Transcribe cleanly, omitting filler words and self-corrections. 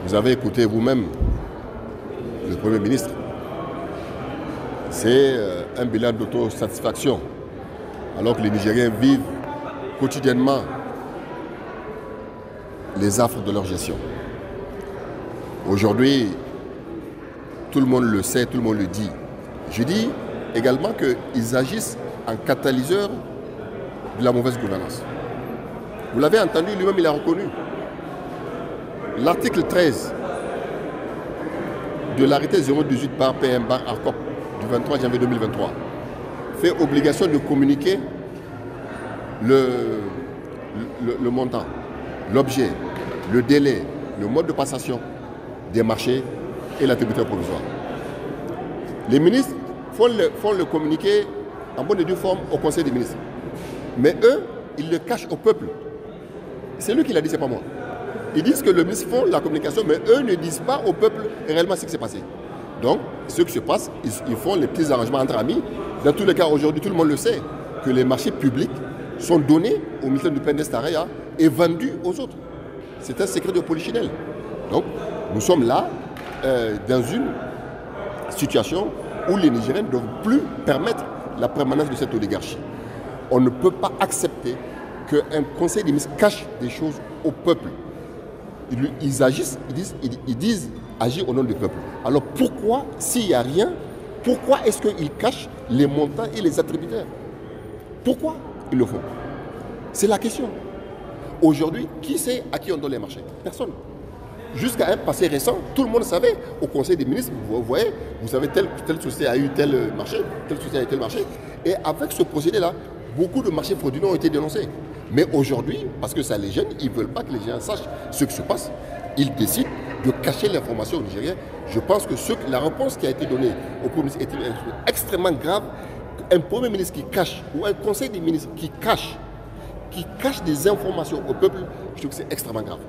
Vous avez écouté vous-même le Premier ministre. C'est un bilan d'autosatisfaction, alors que les Nigériens vivent quotidiennement les affres de leur gestion. Aujourd'hui, tout le monde le sait, tout le monde le dit. Je dis également qu'ils agissent en catalyseur de la mauvaise gouvernance. Vous l'avez entendu, lui-même il a reconnu. L'article 13 de l'arrêté 018 par PM bar ARCOP du 23 janvier 2023 fait obligation de communiquer le montant, l'objet, le délai, le mode de passation des marchés et l'attributeur provisoire. Les ministres font le communiquer en bonne et due forme au Conseil des ministres. Mais eux, ils le cachent au peuple. C'est lui qui l'a dit, c'est pas moi. Ils disent que le ministre font la communication, mais eux ne disent pas au peuple réellement ce qui s'est passé. Donc, ce qui se passe, ils font les petits arrangements entre amis. Dans tous les cas, aujourd'hui, tout le monde le sait, que les marchés publics sont donnés au ministère du PNS Taraya et vendus aux autres. C'est un secret de polichinelle. Donc, nous sommes là dans une situation où les Nigériens ne doivent plus permettre la permanence de cette oligarchie. On ne peut pas accepter qu'un conseil des ministres cache des choses au peuple. Ils agissent, ils disent agir au nom du peuple. Alors pourquoi, s'il n'y a rien, pourquoi est-ce qu'ils cachent les montants et les attributaires? Pourquoi ils le font? C'est la question. Aujourd'hui, qui sait à qui on donne les marchés? Personne. Jusqu'à un passé récent, tout le monde savait au Conseil des ministres, vous voyez, vous savez, telle société a eu tel marché, telle société a eu tel marché. Et avec ce procédé-là, beaucoup de marchés frauduleux ont été dénoncés. Mais aujourd'hui, parce que ça les gêne, ils ne veulent pas que les gens sachent ce qui se passe. Ils décident de cacher l'information aux Nigériens. Je pense que la réponse qui a été donnée au Premier ministre est extrêmement grave. Un Premier ministre qui cache, ou un Conseil des ministres qui cache des informations au peuple, je trouve que c'est extrêmement grave.